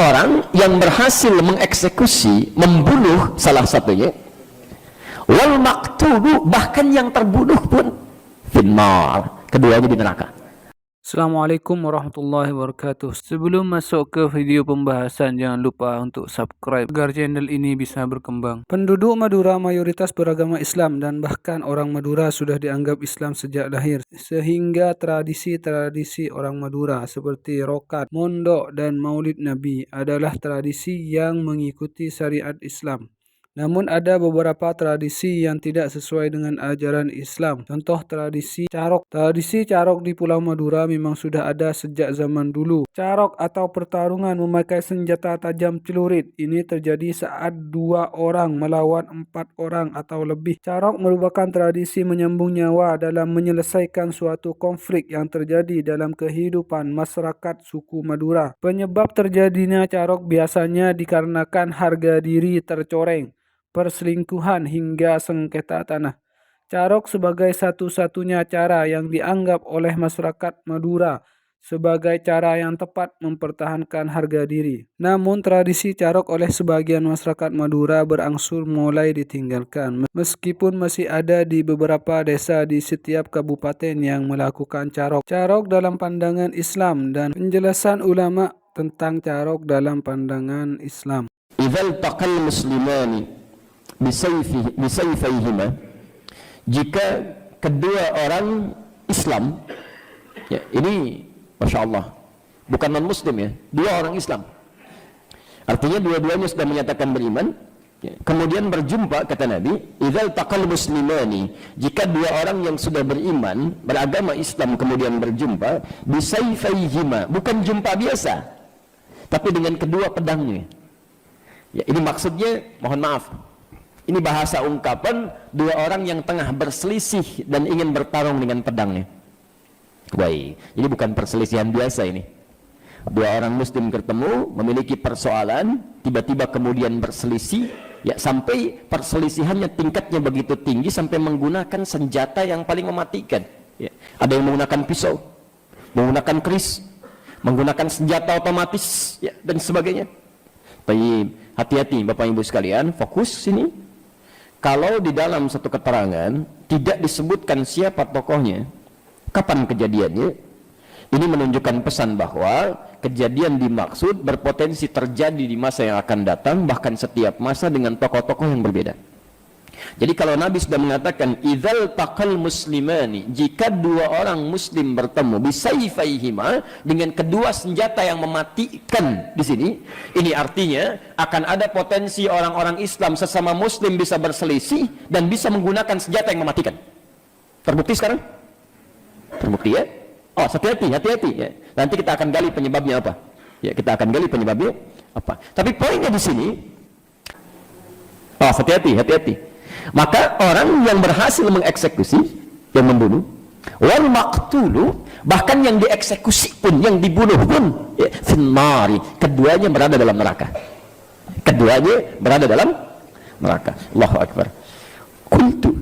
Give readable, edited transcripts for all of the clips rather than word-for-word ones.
orang yang berhasil mengeksekusi, membunuh salah satunya, wal maktulu, bahkan yang terbunuh pun finnar, keduanya di neraka. Assalamualaikum warahmatullahi wabarakatuh. Sebelum masuk ke video pembahasan, jangan lupa untuk subscribe agar channel ini bisa berkembang. Penduduk Madura mayoritas beragama Islam dan bahkan orang Madura sudah dianggap Islam sejak lahir. Sehingga tradisi-tradisi orang Madura seperti rokat, mondok, dan maulid Nabi adalah tradisi yang mengikuti syariat Islam. Namun ada beberapa tradisi yang tidak sesuai dengan ajaran Islam. Contoh tradisi carok. Tradisi carok di Pulau Madura memang sudah ada sejak zaman dulu. Carok atau pertarungan memakai senjata tajam celurit. Ini terjadi saat 2 orang melawan 4 orang atau lebih. Carok merupakan tradisi menyambung nyawa dalam menyelesaikan suatu konflik yang terjadi dalam kehidupan masyarakat suku Madura. Penyebab terjadinya carok biasanya dikarenakan harga diri tercoreng, perselingkuhan, hingga sengketa tanah. Carok sebagai satu-satunya cara yang dianggap oleh masyarakat Madura sebagai cara yang tepat mempertahankan harga diri. Namun tradisi carok oleh sebagian masyarakat Madura berangsur mulai ditinggalkan. Meskipun masih ada di beberapa desa di setiap kabupaten yang melakukan carok. Carok dalam pandangan Islam dan penjelasan ulama tentang carok dalam pandangan Islam. Idzal taqal muslimani bisayfayhima, jika kedua orang Islam, ya, ini Masya Allah bukan non muslim, ya, 2 orang Islam, artinya dua-duanya sudah menyatakan beriman, ya, kemudian berjumpa, kata Nabi, idzal taqal muslimani, jika 2 orang yang sudah beriman, beragama Islam kemudian berjumpa, bisayfayhima, bukan jumpa biasa tapi dengan kedua pedangnya, ya, ini maksudnya, mohon maaf, ini bahasa ungkapan 2 orang yang tengah berselisih dan ingin bertarung dengan pedangnya. Baik, ini bukan perselisihan biasa ini. 2 orang muslim bertemu, memiliki persoalan, tiba-tiba kemudian berselisih, ya, sampai perselisihannya tingkatnya begitu tinggi sampai menggunakan senjata yang paling mematikan. Ya. Ada yang menggunakan pisau, menggunakan keris, menggunakan senjata otomatis, ya, dan sebagainya. Baik, hati-hati Bapak Ibu sekalian, fokus sini. Kalau di dalam satu keterangan tidak disebutkan siapa tokohnya, kapan kejadiannya, ini menunjukkan pesan bahwa kejadian dimaksud berpotensi terjadi di masa yang akan datang, bahkan setiap masa dengan tokoh-tokoh yang berbeda. Jadi kalau Nabi sudah mengatakan idzal taqal muslimani, jika 2 orang muslim bertemu bisayfayhima, dengan kedua senjata yang mematikan di sini, ini artinya akan ada potensi orang-orang Islam sesama muslim bisa berselisih dan bisa menggunakan senjata yang mematikan. Terbukti sekarang? Terbukti, ya? Oh, hati-hati ya. Nanti kita akan gali penyebabnya apa. Ya, kita akan gali penyebabnya apa. Tapi poinnya di sini, oh, hati-hati. Maka orang yang berhasil mengeksekusi, yang membunuh, wal maktulu, bahkan yang dieksekusi pun, yang dibunuh pun, ya, finnari, keduanya berada dalam neraka. Allahu Akbar. Qultu,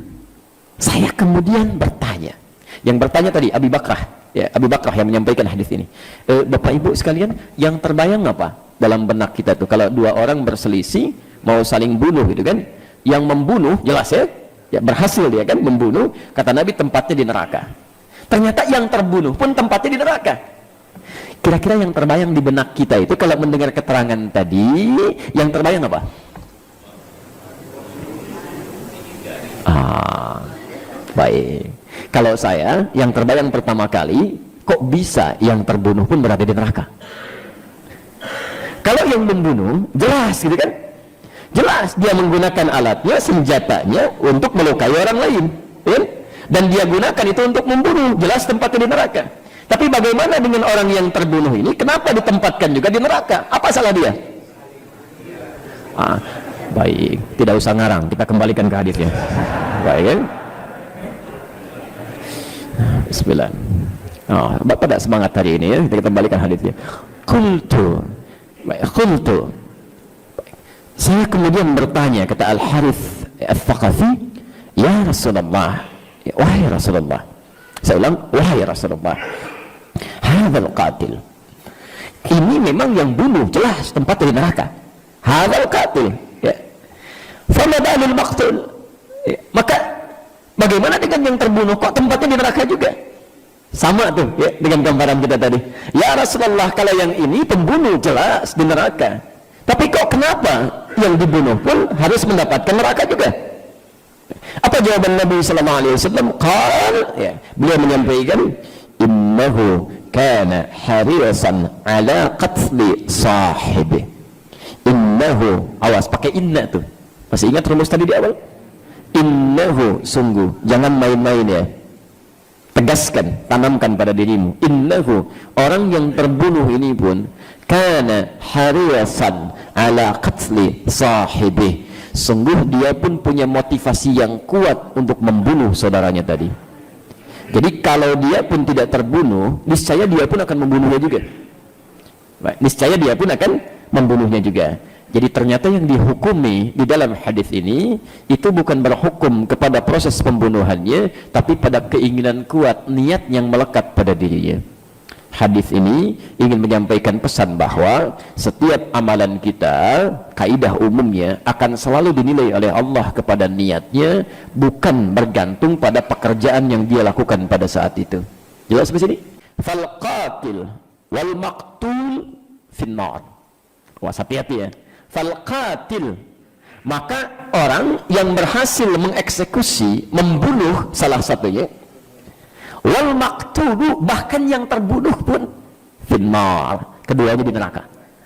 saya kemudian bertanya. Yang bertanya tadi Abi Bakrah, ya, Abi Bakrah yang menyampaikan hadis ini. Bapak Ibu sekalian, yang terbayang apa dalam benak kita tuh kalau 2 orang berselisih mau saling bunuh gitu kan? Yang membunuh jelas, ya, berhasil dia kan membunuh, kata Nabi tempatnya di neraka. Ternyata yang terbunuh pun tempatnya di neraka. Kira-kira yang terbayang di benak kita itu kalau mendengar keterangan tadi, yang terbayang apa? Baik. Kalau saya, yang terbayang pertama kali, kok bisa yang terbunuh pun berada di neraka? Kalau yang membunuh jelas gitu kan, jelas dia menggunakan alatnya, senjatanya untuk melukai orang lain, ya? Dan dia gunakan itu untuk membunuh, jelas tempatnya di neraka. Tapi bagaimana dengan orang yang terbunuh ini? Kenapa ditempatkan juga di neraka? Apa salah dia? Baik, tidak usah ngarang, kita kembalikan ke hadisnya. Baik, ya? Bismillah. Bapak tidak semangat hari ini, ya? Kita kembalikan hadisnya. Qultu, saya kemudian bertanya, kata Al-Harith Al-Thaqafi, ya Rasulullah, wahai Rasulullah, saya ulang, wahai Rasulullah, hadzal qatil, Ini memang yang bunuh, jelas tempatnya di neraka. Hadzal qatil, ya. Fama balul maqtul. Ya. Maka bagaimana dengan yang terbunuh, kok tempatnya di neraka juga? Sama tuh ya dengan gambaran kita tadi. Ya Rasulullah, kalau yang ini pembunuh jelas di neraka, tapi kok kenapa yang dibunuh pun harus mendapatkan neraka juga? Apa jawaban Nabi sallallahu alaihi wasallam? Ya, beliau menyampaikan, innahu kana harisan ala qatli sahibi. Innahu, awas pakai inna tuh. Masih ingat rumus tadi di awal? Innahu, sungguh, jangan main-main ya. Tegaskan, tanamkan pada dirimu. Innahu, orang yang terbunuh ini pun kana harisan ala qatli sahibi. Sungguh dia pun punya motivasi yang kuat untuk membunuh saudaranya tadi. Jadi kalau dia pun tidak terbunuh, niscaya dia pun akan membunuhnya juga. Baik, niscaya dia pun akan membunuhnya juga. Jadi ternyata yang dihukumi di dalam hadis ini itu bukan berhukum kepada proses pembunuhannya, tapi pada keinginan kuat, niat yang melekat pada dirinya. Hadis ini ingin menyampaikan pesan bahwa setiap amalan kita, kaidah umumnya akan selalu dinilai oleh Allah kepada niatnya, bukan bergantung pada pekerjaan yang dia lakukan pada saat itu. Jelas sampai sini? Fal qatil wal maqtul finnar. Wah, hati-hati ya. Fal qatil, maka orang yang berhasil mengeksekusi, membunuh salah satunya, wal maqtulu, bahkan yang terbunuh pun finnar, keduanya di neraka.